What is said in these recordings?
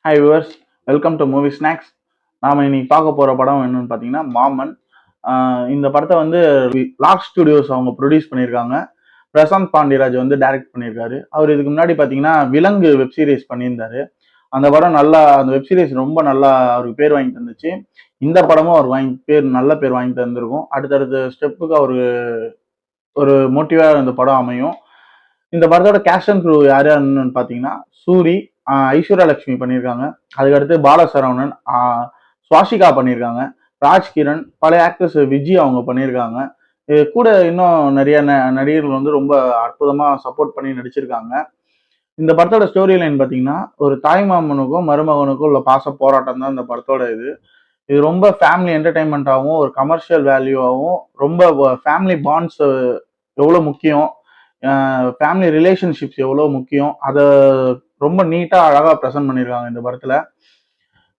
Hi viewers, welcome to movie snacks. நாம் இன்னைக்கு பார்க்க போகிற படம் என்னன்னு பார்த்தீங்கன்னா மாமன். இந்த படத்தை வந்து லாக் ஸ்டுடியோஸ் அவங்க ப்ரொடியூஸ் பண்ணியிருக்காங்க. பிரசாந்த் பாண்டியராஜ் வந்து டைரக்ட் பண்ணியிருக்காரு. அவர் இதுக்கு முன்னாடி பார்த்தீங்கன்னா விலங்கு வெப் சீரிஸ் பண்ணியிருந்தாரு. அந்த படம் நல்லா, அந்த வெப் சீரிஸ் ரொம்ப நல்லா அவருக்கு பேர் வாங்கி தந்துச்சு. இந்த படமும் அவர் நல்ல பேர் வாங்கி தந்திருக்கும். அடுத்தடுத்த ஸ்டெப்புக்கு அவர் ஒரு மோட்டிவாக இந்த படம் அமையும். இந்த படத்தோட கேஸ்ட் அண்ட் க்ரூ யார் யாருன்னு பார்த்தீங்கன்னா சூரி, ஐஸ்வர்யா லட்சுமி பண்ணியிருக்காங்க. அதுக்கடுத்து பாலசரவணன், சுவாசிகா பண்ணியிருக்காங்க. ராஜ்கிரண், பழைய ஆக்டர்ஸ் விஜய் அவங்க பண்ணியிருக்காங்க. இது கூட இன்னும் நிறைய நடிகர்கள் வந்து ரொம்ப அற்புதமாக சப்போர்ட் பண்ணி நடிச்சிருக்காங்க. இந்த படத்தோட ஸ்டோரி லைன் பார்த்தீங்கன்னா, ஒரு தாய் மாமனுக்கும் மருமகனுக்கும் உள்ள பாச போராட்டம் தான் இந்த படத்தோட இது. இது ரொம்ப ஃபேமிலி என்டர்டைன்மெண்ட்டாகவும் ஒரு கமர்ஷியல் வேல்யூவாகவும் ரொம்ப ஃபேமிலி பாண்ட்ஸ் எவ்வளோ முக்கியம், ஃபேமிலி ரிலேஷன்ஷிப்ஸ் எவ்வளோ முக்கியம், அதை ரொம்ப நீட்டாக அழகாக ப்ரெசென்ட் பண்ணியிருக்காங்க இந்த படத்தில்.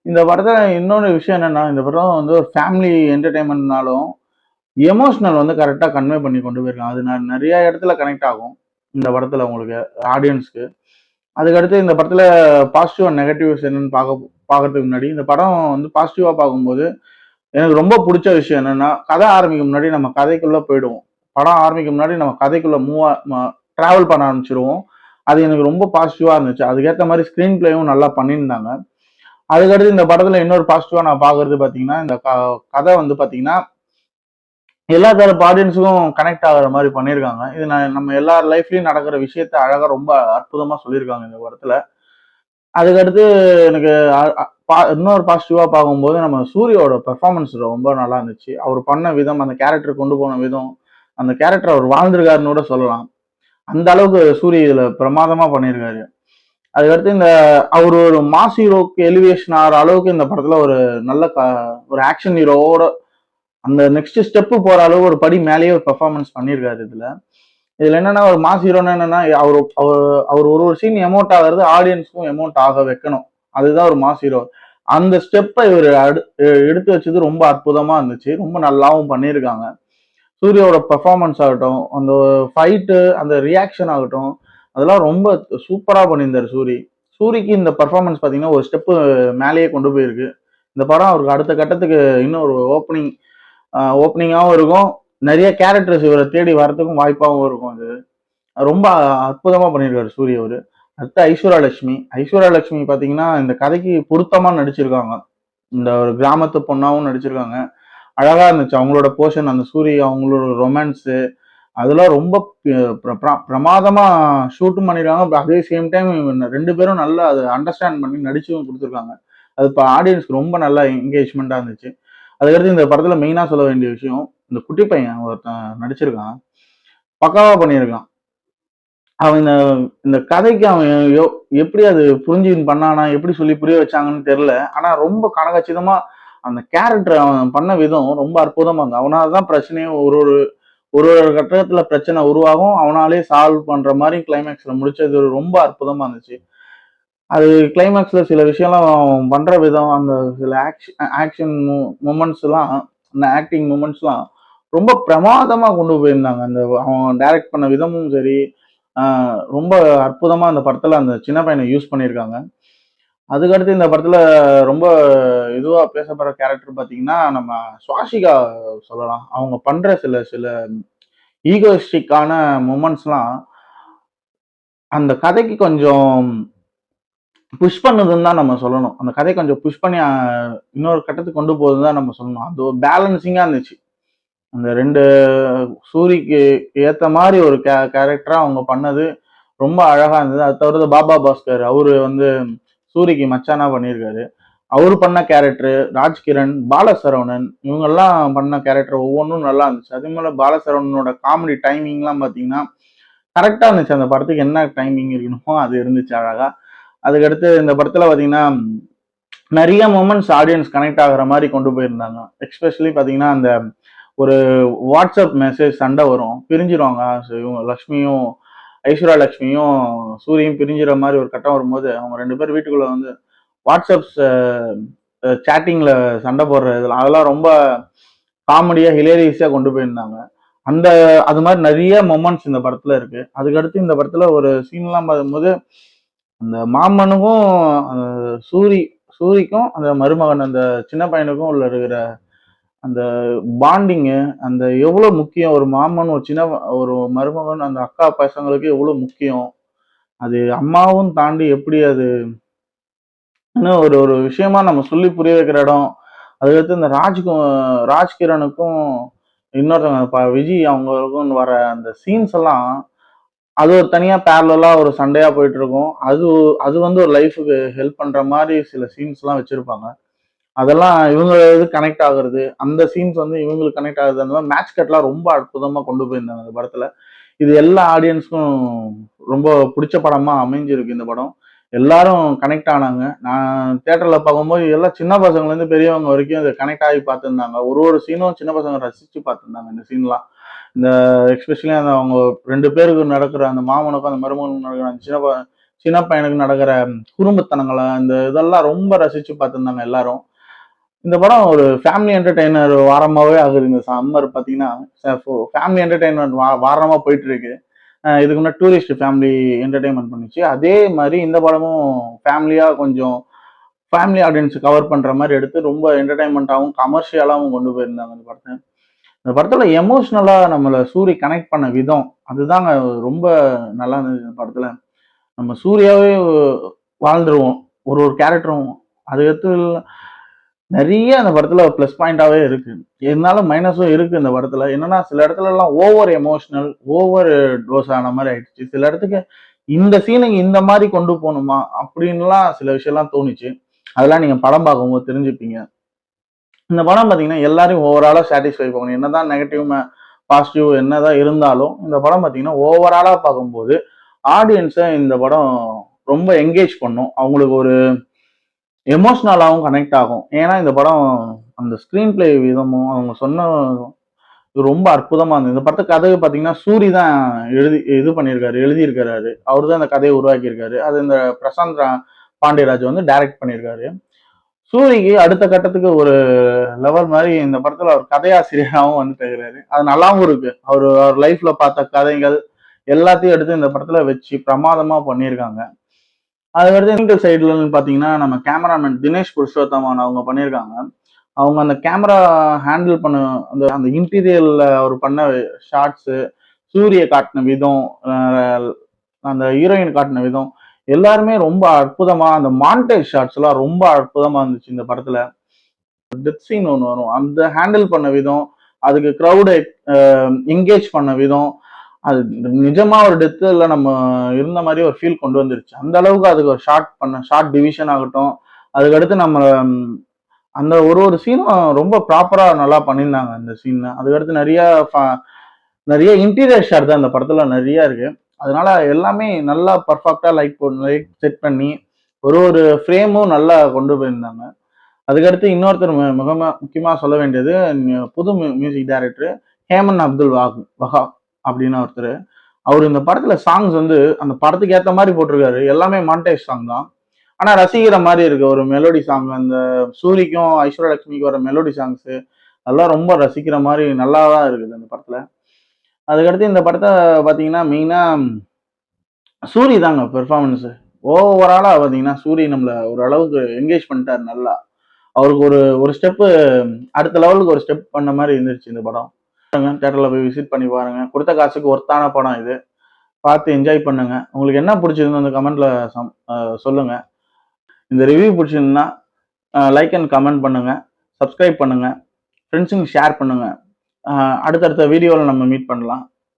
இந்த படத்தில் இன்னொரு விஷயம் என்னென்னா, இந்த படம் வந்து ஒரு ஃபேமிலி என்டர்டைன்மெண்ட்னாலும் எமோஷ்னல் வந்து கரெக்டாக கன்வே பண்ணி கொண்டு போயிருக்காங்க. அது நிறைய இடத்துல கனெக்ட் ஆகும் இந்த படத்தில் உங்களுக்கு ஆடியன்ஸ்க்கு. அதுக்கடுத்து இந்த படத்தில் பாசிட்டிவ் அண்ட் நெகட்டிவ்ஸ் என்னன்னு பார்க்கறதுக்கு முன்னாடி, இந்த படம் வந்து பாசிட்டிவாக பார்க்கும்போது எனக்கு ரொம்ப பிடிச்ச விஷயம் என்னென்னா, கதை ஆரம்பிக்கும் முன்னாடி நம்ம கதைக்குள்ளே போயிடுவோம். படம் ஆரம்பிக்கும் முன்னாடி நம்ம கதைக்குள்ளே ட்ராவல் பண்ண ஆரம்பிச்சிருவோம். அது எனக்கு ரொம்ப பாசிட்டிவாக இருந்துச்சு. அதுக்கேற்ற மாதிரி ஸ்க்ரீன் பிளேயும் நல்லா பண்ணியிருந்தாங்க. அதுக்கடுத்து இந்த படத்தில் இன்னொரு பாசிட்டிவாக நான் பார்க்கறது பார்த்தீங்கன்னா, இந்த கதை வந்து பார்த்தீங்கன்னா எல்லா தரப்பு ஆடியன்ஸுக்கும் கனெக்ட் ஆகிற மாதிரி பண்ணியிருக்காங்க. இது நம்ம எல்லார் லைஃப்லையும் நடக்கிற விஷயத்த அழகாக ரொம்ப அற்புதமாக சொல்லியிருக்காங்க இந்த படத்தில். அதுக்கடுத்து எனக்கு இன்னொரு பாசிட்டிவாக பார்க்கும்போது நம்ம சூரியோட பெர்ஃபார்மன்ஸ் ரொம்ப நல்லா இருந்துச்சு. அவர் பண்ண விதம், அந்த கேரக்டர் கொண்டு போன விதம், அந்த கேரக்டர் அவர் வாழ்ந்திருக்காருன்னு கூட சொல்லலாம். அந்த அளவுக்கு சூரிய இதுல பிரமாதமா பண்ணியிருக்காரு. அதுக்கடுத்து இந்த அவர் ஒரு மாஸ் ஹீரோக்கு எலிவேஷன் ஆகிற அளவுக்கு இந்த படத்துல ஒரு நல்ல ஒரு ஆக்ஷன் ஹீரோவோட அந்த நெக்ஸ்ட் ஸ்டெப்பு போற அளவு ஒரு படி மேலேயே ஒரு பெர்ஃபார்மன்ஸ் பண்ணியிருக்காரு இதுல என்னன்னா, ஒரு மாஸ் ஹீரோன்னு என்னன்னா, அவர் அவர் ஒரு ஒரு சீன் எமௌண்ட் ஆகிறது ஆடியன்ஸ்க்கும் எமௌண்ட் ஆக வைக்கணும். அதுதான் ஒரு மாஸ் ஹீரோ. அந்த ஸ்டெப்பை இவர் எடுத்து வச்சது ரொம்ப அற்புதமா இருந்துச்சு. ரொம்ப நல்லாவும் பண்ணியிருக்காங்க. சூர்யாவோட பெர்ஃபார்மன்ஸ் ஆகட்டும், அந்த ஃபைட்டு, அந்த ரியாக்ஷன் ஆகட்டும், அதெல்லாம் ரொம்ப சூப்பராக பண்ணியிருந்தார் சூரிக்கு இந்த பெர்ஃபார்மன்ஸ் பார்த்தீங்கன்னா ஒரு ஸ்டெப்பு மேலேயே கொண்டு போயிருக்கு. இந்த படம் அவருக்கு அடுத்த கட்டத்துக்கு இன்னும் ஒரு ஓப்பனிங்காகவும் இருக்கும். நிறைய கேரக்டர்ஸ் இவரை தேடி வரத்துக்கும் வாய்ப்பாகவும் இருக்கும். அது ரொம்ப அற்புதமாக பண்ணியிருக்காரு சூரிய அவர். அடுத்து ஐஸ்வர்யா லட்சுமி பார்த்தீங்கன்னா இந்த கதைக்கு பொருத்தமாக நடிச்சிருக்காங்க. இந்த ஒரு கிராமத்து பொண்ணாவும் நடிச்சிருக்காங்க. அழகா இருந்துச்சு அவங்களோட போர்ஷன். அந்த அவங்களோட ரொமான்ஸு அதெல்லாம் ரொம்ப பிரமாதமா ஷூட்டும் பண்ணிருக்காங்க. அதே சேம் டைம் ரெண்டு பேரும் நல்லா அதை அண்டர்ஸ்டாண்ட் பண்ணி நடிச்சும் கொடுத்துருக்காங்க. அது இப்போ ஆடியன்ஸ்க்கு ரொம்ப நல்லா என்கேஜ்மெண்டா இருந்துச்சு. அதுக்கடுத்து இந்த படத்துல மெயினா சொல்ல வேண்டிய விஷயம், இந்த குட்டி பையன் ஒருத்தன் நடிச்சிருக்கான், பக்காவா பண்ணியிருக்கான். அவன் இந்த கதைக்கு அவன் எப்படி அது புரிஞ்சுன்னு பண்ணானா, எப்படி சொல்லி புரிய வச்சாங்கன்னு தெரியல. ஆனா ரொம்ப கனகச்சிதமா அந்த கேரக்டர் அவன் பண்ண விதம் ரொம்ப அற்புதமா இருந்தது. அவனாலதான் பிரச்சனையும் ஒரு ஒரு ஒரு ஒரு கட்டத்துல பிரச்சனை உருவாகும். அவனாலே சால்வ் பண்ற மாதிரி கிளைமேக்ஸ்ல முடிச்சது ரொம்ப அற்புதமா இருந்துச்சு. அது கிளைமேக்ஸ்ல சில விஷயம்லாம் அவன் பண்ற விதம், அந்த சில ஆக்ஷன் மூமெண்ட்ஸ் எல்லாம், அந்த ஆக்டிங் மூமெண்ட்ஸ் எல்லாம் ரொம்ப பிரமாதமா கொண்டு போயிருந்தாங்க. அந்த அவன் டைரக்ட் பண்ண விதமும் சரி, ரொம்ப அற்புதமா அந்த படத்துல அந்த சின்ன பையனை யூஸ் பண்ணியிருக்காங்க. அதுக்கடுத்து இந்த படத்துல ரொம்ப இதுவா பேசப்படுற கேரக்டர் பாத்தீங்கன்னா நம்ம சுவாசிகா சொல்லலாம். அவங்க பண்ற சில சில ஈகோயிஸ்டிக்கான மூமெண்ட்ஸ்லாம் அந்த கதைக்கு கொஞ்சம் புஷ் பண்ணுதுன்னு தான் நம்ம சொல்லணும். அந்த கதையை கொஞ்சம் புஷ் பண்ணி இன்னொரு கட்டத்துக்கு கொண்டு போகுதுன்னு தான் நம்ம சொல்லணும். அது ஒரு பேலன்சிங்கா இருந்துச்சு. அந்த ரெண்டு சூரிக்கு ஏத்த மாதிரி ஒரு கேரக்டரா அவங்க பண்ணது ரொம்ப அழகா இருந்தது. அது தவிர பாபா பாஸ்கர் அவரு வந்து சூரிக்கு மச்சானா பண்ணியிருக்காரு. அவரு பண்ண கேரக்டர், ராஜ்கிரண், பாலசரவணன் இவங்கெல்லாம் பண்ண கேரக்டர் ஒவ்வொன்றும் நல்லா இருந்துச்சு. அதே மாதிரி பாலசரவணனோட காமெடி டைமிங்லாம் பார்த்தீங்கன்னா கரெக்டா இருந்துச்சு. அந்த படத்துக்கு என்ன டைமிங் இருக்கணுமோ அது இருந்துச்சு அழகா. அதுக்கடுத்து இந்த படத்துல பார்த்தீங்கன்னா நிறைய மூமெண்ட்ஸ் ஆடியன்ஸ் கனெக்ட் ஆகுற மாதிரி கொண்டு போயிருந்தாங்க. எக்ஸ்பெஷலி பார்த்தீங்கன்னா அந்த ஒரு வாட்ஸ்அப் மெசேஜ் சண்டை வரும், பிரிஞ்சிருவாங்க. இவங்க லக்ஷ்மியும் ஐஸ்வர்யா லட்சுமியும் சூரியும் பிரிஞ்சுற மாதிரி ஒரு கட்டம் வரும்போது அவங்க ரெண்டு பேரும் வீட்டுக்குள்ள வந்து வாட்ஸ்அப் சேட்டிங்ல சண்டை போடுற இதெல்லாம் அதெல்லாம் ரொம்ப காமெடியா ஹிலேரியஸா கொண்டு போயிருந்தாங்க. அது மாதிரி நிறைய மொமெண்ட்ஸ் இந்த படத்துல இருக்கு. அதுக்கடுத்து இந்த படத்துல ஒரு சீன்லாம் பார்க்கும்போது அந்த மாமனுக்கும் சூரி சூரிக்கும் அந்த மருமகன் அந்த சின்ன பையனுக்கும் உள்ள இருக்கிற அந்த பாண்டிங்கு, அந்த எவ்வளவு முக்கியம், ஒரு மாமன் ஒரு மருமகன் அந்த அக்கா பசங்களுக்கு எவ்வளவு முக்கியம், அது அம்மாவும் தாண்டி எப்படி அது இன்னும் ஒரு ஒரு விஷயமா நம்ம சொல்லி புரிய வைக்கிற இடம். அதுக்கடுத்து இந்த ராஜ்கிரனுக்கும் இன்னொருத்தவங்க விஜய் அவங்களுக்கும் வர அந்த சீன்ஸ் எல்லாம் அது ஒரு தனியா பேரலா ஒரு சண்டையா போயிட்டு இருக்கும். அது அது வந்து ஒரு லைஃபுக்கு ஹெல்ப் பண்ற மாதிரி சில சீன்ஸ் எல்லாம் வச்சிருப்பாங்க. அதெல்லாம் இவங்க இது கனெக்ட் ஆகுறது, அந்த சீன்ஸ் வந்து இவங்களுக்கு கனெக்ட் ஆகுது. அந்த மாதிரி மேட்ச் கட்லாம் ரொம்ப அற்புதமா கொண்டு போயிருந்தாங்க அந்த படத்துல. இது எல்லா ஆடியன்ஸ்க்கும் ரொம்ப பிடிச்ச படமா அமைஞ்சிருக்கு இந்த படம். எல்லாரும் கனெக்ட் ஆனாங்க. நான் தியேட்டர்ல பார்க்கும்போது எல்லாம் சின்ன பசங்கள்ல இருந்து பெரியவங்க வரைக்கும் இதை கனெக்ட் ஆகி பார்த்துருந்தாங்க. ஒரு ஒரு சீனும் சின்ன பசங்க ரசிச்சு பார்த்துருந்தாங்க இந்த சீன்லாம். இந்த எஸ்பெஷலி அந்த அவங்க 2 பேருக்கு நடக்கிற அந்த மாமனுக்கும் அந்த மருமகனுக்கும் நடக்கிற அந்த சின்ன பையனுக்கு நடக்கிற குறும்புத்தனங்களை அந்த இதெல்லாம் ரொம்ப ரசிச்சு பார்த்துருந்தாங்க எல்லாரும். இந்த படம் ஒரு ஃபேமிலி என்டர்டெய்னர் வாரமாவே ஆகுது. இந்த சம்மர் பார்த்தீங்கன்னா ஃபேமிலி என்டர்டெயின்மெண்ட் வாரமா போயிட்டு இருக்கு. இதுக்கு முன்னாடி டூரிஸ்ட் ஃபேமிலி என்டர்டெயின்மெண்ட் பண்ணுச்சு. அதே மாதிரி இந்த படமும் ஃபேமிலியா கொஞ்சம் ஃபேமிலி ஆடியன்ஸ் கவர் பண்ற மாதிரி எடுத்து ரொம்ப என்டர்டைன்மெண்ட்டாகவும் கமர்ஷியலாகவும் கொண்டு போயிருந்தாங்க இந்த படத்தை. இந்த படத்துல எமோஷ்னலா நம்மள சூரி கனெக்ட் பண்ண விதம் அதுதாங்க ரொம்ப நல்லா இருந்தது இந்த படத்துல. நம்ம சூர்யாவே வாழ்ந்துருவோம் ஒரு ஒரு கேரக்டரும். அதுக்கடுத்து நிறைய அந்த படத்துல ப்ளஸ் பாயிண்டாவே இருக்கு. இருந்தாலும் மைனஸும் இருக்கு இந்த படத்துல. என்னன்னா சில இடத்துல எல்லாம் ஓவர் எமோஷனல், ஓவர் டோஸ் ஆன மாதிரி ஆயிடுச்சு. சில இடத்துக்கு இந்த சீனுக்கு இந்த மாதிரி கொண்டு போகணுமா அப்படின்லாம் சில விஷயம்லாம் தோணுச்சு. அதெல்லாம் நீங்க படம் பார்க்கும்போது தெரிஞ்சுப்பீங்க. இந்த படம் பார்த்தீங்கன்னா எல்லாரையும் ஓவராலா சாட்டிஸ்ஃபை பண்ணணும். என்னதான் நெகட்டிவ் பாசிட்டிவ் என்னதான் இருந்தாலும் இந்த படம் பார்த்தீங்கன்னா ஓவராலா பார்க்கும்போது ஆடியன்ஸை இந்த படம் ரொம்ப என்கேஜ் பண்ணும். அவங்களுக்கு ஒரு எமோஷ்னலாகவும் கனெக்ட் ஆகும். ஏன்னா இந்த படம் அந்த ஸ்க்ரீன் பிளே விதமும் அவங்க சொன்ன ரொம்ப அற்புதமா இருந்தது. இந்த படத்து கதை பார்த்தீங்கன்னா சூரி தான் இது பண்ணியிருக்காரு, எழுதியிருக்காரு. அவர் தான் இந்த கதையை உருவாக்கியிருக்காரு. அது இந்த பிரசாந்த் பாண்டியராஜ் வந்து டைரக்ட் பண்ணியிருக்காரு. சூரிக்கு அடுத்த கட்டத்துக்கு ஒரு லெவல் மாதிரி இந்த படத்துல அவர் கதையாசிரியராகவும் வந்துட்டு இருக்கிறாரு. அது நல்லாவும் இருக்கு. அவர் லைஃப்ல பார்த்த கதைகள் எல்லாத்தையும் எடுத்து இந்த படத்துல வச்சு பிரமாதமா பண்ணியிருக்காங்க. அதுக்கடுத்து டெக்னிக்கல் சைடுல பாத்தீங்கன்னா நம்ம கேமராமேன் தினேஷ் புருஷோத்தமன் அவங்க பண்ணியிருக்காங்க. அவங்க அந்த கேமரா ஹேண்டில் பண்ண அந்த அந்த இன்டீரியர்ல அவர் பண்ண ஷார்ட்ஸ், சூரிய காட்டின விதம், அந்த ஹீரோயின் காட்டின விதம் எல்லாருமே ரொம்ப அற்புதமா அந்த மாண்டேஜ் ஷாட்ஸ் எல்லாம் ரொம்ப அற்புதமா இருந்துச்சு இந்த படத்துல. டெத் சீன் ஒன்று வரும், அந்த ஹேண்டில் பண்ண விதம், அதுக்கு க்ரௌடை என்கேஜ் பண்ண விதம், அது நிஜமா ஒரு டெத்துல நம்ம இருந்த மாதிரி ஒரு ஃபீல் கொண்டு வந்துருச்சு. அந்த அளவுக்கு அதுக்கு ஒரு ஷார்ட் டிவிஷன் ஆகட்டும், அதுக்கடுத்து நம்ம அந்த ஒரு ஒரு சீனும் ரொம்ப ப்ராப்பரா நல்லா பண்ணியிருந்தாங்க அந்த சீன். அதுக்கடுத்து நிறைய இன்டீரியர் ஷாட் தான் அந்த படத்துல நிறைய இருக்கு. அதனால எல்லாமே நல்லா பர்ஃபெக்டா லைட் செட் பண்ணி ஒரு ஒரு ஃப்ரேமும் நல்லா கொண்டு போயிருந்தாங்க. அதுக்கடுத்து இன்னொருத்தர் முக்கியமா சொல்ல வேண்டியது புது மியூசிக் டைரக்டர் ஹேமன் அப்துல் வஹாப் அப்படின்னு ஒருத்தர். அவர் இந்த படத்துல சாங்ஸ் வந்து அந்த படத்துக்கு ஏத்த மாதிரி போட்டிருக்காரு. எல்லாமே மாண்டேஜ் சாங் தான். ஆனா ரசிக்கிற மாதிரி இருக்கு. ஒரு மெலோடி சாங், அந்த சூரிக்கும் ஐஸ்வர்யா லட்சுமிக்கு வர மெலோடி சாங்ஸ் அதெல்லாம் ரொம்ப ரசிக்கிற மாதிரி நல்லா தான் இருக்குது அந்த படத்துல. அதுக்கடுத்து இந்த படத்தை பாத்தீங்கன்னா மெயினா சூரி தாங்க பெர்ஃபார்மன்ஸ். ஓவராலா பாத்தீங்கன்னா சூரி நம்மள ஒரு அளவுக்கு என்கேஜ் பண்ணிட்டாரு நல்லா. அவருக்கு ஒரு ஒரு ஸ்டெப்பு அடுத்த லெவலுக்கு ஒரு ஸ்டெப் பண்ண மாதிரி இருந்துருச்சு இந்த படம். தியேட்டர்ல போய் விசிட் பண்ணி பாருங்க. கொடுத்த காசுக்கு ஒர்த்தான படம் இது. பார்த்து என்ஜாய் பண்ணுங்க. உங்களுக்கு என்ன பிடிச்சிருந்து அந்த கமெண்ட்ல சொல்லுங்க. இந்த ரிவ்யூ பிடிச்சிருந்தா லைக் அண்ட் கமெண்ட் பண்ணுங்க, சப்ஸ்கிரைப் பண்ணுங்க, ஃப்ரெண்ட்ஸுங்க ஷேர் பண்ணுங்க. அடுத்தடுத்த வீடியோவில் நம்ம மீட் பண்ணலாம்.